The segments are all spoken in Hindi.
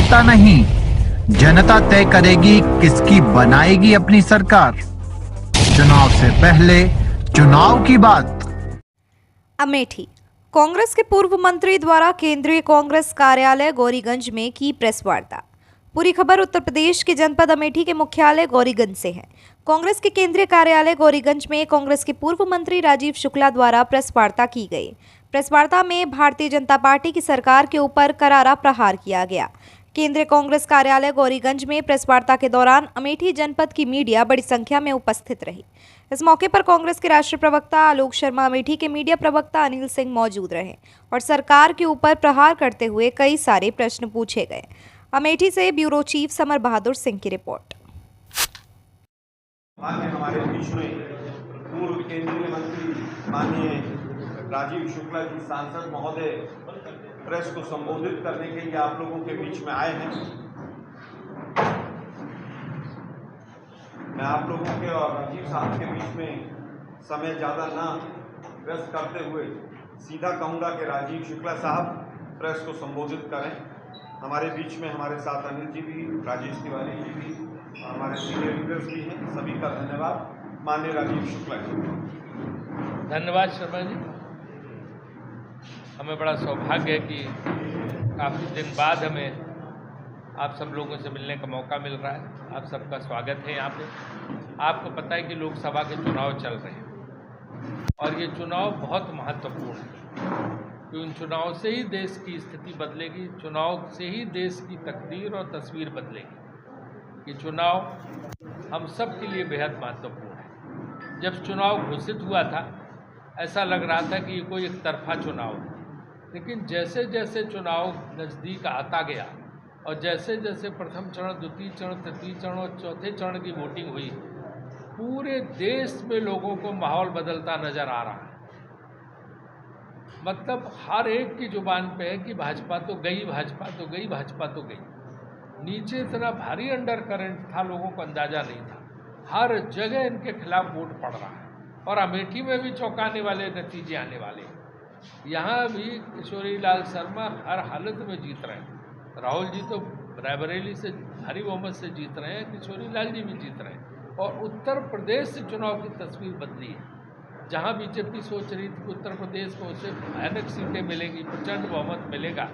जनता नहीं, जनता तय करेगी किसकी बनाएगी अपनी सरकार। चुनाव से पहले चुनाव की बात। अमेठी कांग्रेस के पूर्व मंत्री द्वारा केंद्रीय कांग्रेस कार्यालय गौरीगंज में की प्रेस वार्ता। पूरी खबर उत्तर प्रदेश के जनपद अमेठी के मुख्यालय गौरीगंज से है। कांग्रेस के केंद्रीय कार्यालय गौरीगंज में कांग्रेस के पूर्व मंत्री राजीव शुक्ला द्वारा प्रेस वार्ता की गई। प्रेस वार्ता में भारतीय जनता पार्टी की सरकार के ऊपर करारा प्रहार किया गया। केंद्रीय कांग्रेस कार्यालय गौरीगंज में प्रेस वार्ता के दौरान अमेठी जनपद की मीडिया बड़ी संख्या में उपस्थित रही। इस मौके पर कांग्रेस के राष्ट्रीय प्रवक्ता आलोक शर्मा, अमेठी के मीडिया प्रवक्ता अनिल सिंह मौजूद रहे और सरकार के ऊपर प्रहार करते हुए कई सारे प्रश्न पूछे गए। अमेठी से bureau chief summer Bahadur Singh की रिपोर्ट। हमारे बीच में पूर्व केंद्रीय मंत्री माननीय राजीव शुक्ला जी सांसद महोदय प्रेस को संबोधित करने के लिए आप लोगों के बीच में आए हैं। मैं आप लोगों के और राजीव साहब के बीच में समय ज़्यादा ना व्यस्त करते हुए सीधा कहूँगा कि राजीव शुक्ला साहब प्रेस को संबोधित करें। हमारे बीच में हमारे साथ अनिल जी भी, राजेश तिवारी जी भी, हमारे सीनियर लीडर्स भी हैं। सभी का धन्यवाद। माननीय राजीव शुक्ला जी। धन्यवाद शर्मा जी। हमें बड़ा सौभाग्य है कि काफ़ी दिन बाद हमें आप सब लोगों से मिलने का मौका मिल रहा है। आप सबका स्वागत है यहाँ पे। आपको पता है कि लोकसभा के चुनाव चल रहे हैं और ये चुनाव बहुत महत्वपूर्ण है कि उन चुनाव से ही देश की स्थिति बदलेगी, चुनाव से ही देश की तकदीर और तस्वीर बदलेगी। ये चुनाव हम सब के लिए बेहद महत्वपूर्ण है। जब चुनाव घोषित हुआ था ऐसा लग रहा था कि ये कोई एक तरफा चुनाव है, लेकिन जैसे जैसे चुनाव नज़दीक आता गया और जैसे जैसे प्रथम चरण, द्वितीय चरण, तृतीय चरण और चौथे चरण की वोटिंग हुई, पूरे देश में लोगों को माहौल बदलता नज़र आ रहा है। मतलब हर एक की जुबान पे है कि भाजपा तो गई, भाजपा तो गई, भाजपा तो गई। नीचे इतना भारी अंडर करंट था, लोगों को अंदाज़ा नहीं था। हर जगह इनके खिलाफ वोट पड़ रहा है और अमेठी में भी चौंकाने वाले नतीजे आने वाले हैं। यहाँ भी किशोरी लाल शर्मा हर हालत में जीत रहे हैं। राहुल जी तो रायबरेली से भारी बहुमत से जीत रहे हैं, किशोरी लाल जी भी जीत रहे हैं। और उत्तर प्रदेश से चुनाव की तस्वीर बदली है। जहाँ बीजेपी सोच रही थी कि उत्तर प्रदेश को उसे भयानक सीटें मिलेंगी, प्रचंड बहुमत मिलेगा,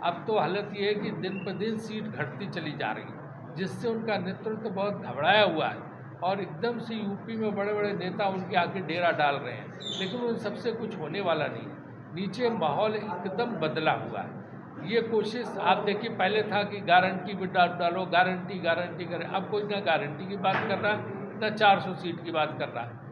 अब तो हालत ये है कि दिन पर दिन सीट घटती चली जा रही है, जिससे उनका नेतृत्व बहुत घबराया हुआ है और एकदम से यूपी में बड़े बड़े नेता उनके आगे डेरा डाल रहे हैं, लेकिन उन सबसे कुछ होने वाला नहीं है। नीचे माहौल एकदम बदला हुआ है। ये कोशिश आप देखिए, पहले था कि गारंटी भी डालो, गारंटी गारंटी करें। अब कोई ना गारंटी की बात कर रहा है ना 400 सीट की बात कर रहा है।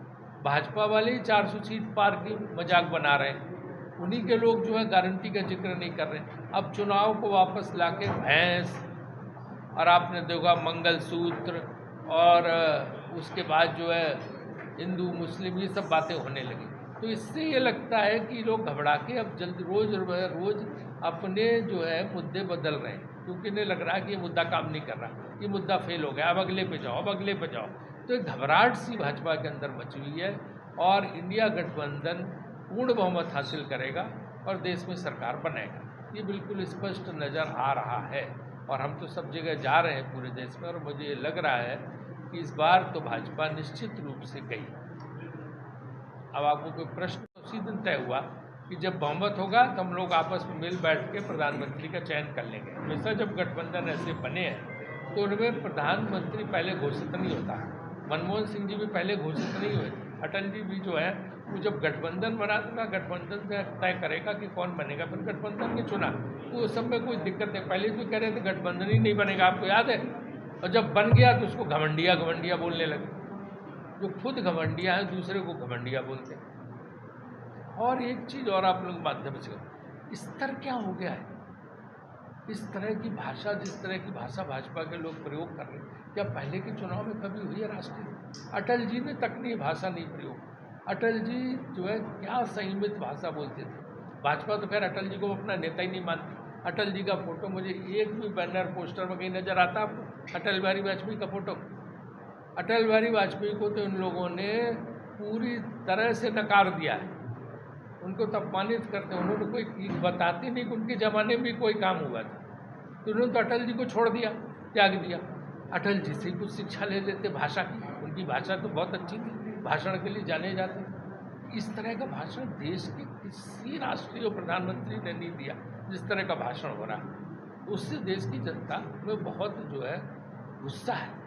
भाजपा वाले ही 400 सीट पार की मजाक बना रहे हैं। उन्हीं के लोग जो है गारंटी का जिक्र नहीं कर रहे। अब चुनाव को वापस लाके भैंस और आपने देखा मंगलसूत्र और उसके बाद जो है हिंदू मुस्लिम, ये सब बातें होने लगी। तो इससे ये लगता है कि लोग घबरा के अब जल्द रोज अपने जो है मुद्दे बदल रहे हैं, क्योंकि इन्हें लग रहा है कि ये मुद्दा काम नहीं कर रहा, ये मुद्दा फेल हो गया, अब अगले पे जाओ, अब अगले पे जाओ। तो एक घबराहट सी भाजपा के अंदर मची हुई है और इंडिया गठबंधन पूर्ण बहुमत हासिल करेगा और देश में सरकार बनाएगा। ये बिल्कुल स्पष्ट नज़र आ रहा है और हम तो सब जगह जा रहे हैं पूरे देश में, और मुझे ये लग रहा है कि इस बार तो भाजपा निश्चित रूप से गई। अब आपको कोई प्रश्न उसी दिन तय हुआ कि जब बहुमत होगा तो हम लोग आपस में मिल बैठ के प्रधानमंत्री का चयन कर लेंगे। हमेशा जब गठबंधन ऐसे बने हैं तो उनमें प्रधानमंत्री पहले घोषित नहीं होता। मनमोहन सिंह जी भी पहले घोषित नहीं हुए, अटल जी भी जो है वो जब गठबंधन बना था, गठबंधन से तय करेगा कि कौन बनेगा, फिर गठबंधन ने चुना। तो उस सब में कोई दिक्कत है। पहले तो कह रहे थे गठबंधन ही नहीं बनेगा, आपको याद है, और जब बन गया तो उसको घमंडिया घमंडिया बोलने लगे। जो खुद घमंडिया हैं दूसरे को घमंडिया बोलते हैं। और एक चीज़ और आप लोग माध्यम से, स्तर क्या हो गया है, इस तरह की भाषा, जिस तरह की भाषा भाजपा के लोग प्रयोग कर रहे हैं, क्या पहले के चुनाव में कभी हुई है राष्ट्रीय? अटल जी ने तक नहीं भाषा नहीं प्रयोग। अटल जी जो है क्या संयमित भाषा बोलते थे। भाजपा तो खैर अटल जी को अपना नेता ही नहीं मानती। अटल जी का फोटो मुझे एक भी बैनर पोस्टर में कहीं नज़र आता आपको? अटल बिहारी वाजपेयी का फोटो? अटल बिहारी वाजपेयी को तो इन लोगों ने पूरी तरह से नकार दिया है, उनको तो अपमानित करते हैं। उन्होंने कोई बताते नहीं कि उनके ज़माने में भी कोई काम हुआ था। तो उन्होंने तो अटल जी को छोड़ दिया, त्याग दिया। अटल जी से कुछ शिक्षा ले लेते भाषा की, उनकी भाषा तो बहुत अच्छी थी, भाषण के लिए जाने जाते। इस तरह का भाषण देश के किसी राष्ट्रीय प्रधानमंत्री ने नहीं दिया जिस तरह का भाषण हो रहा है। उससे देश की जनता में बहुत जो है गुस्सा है।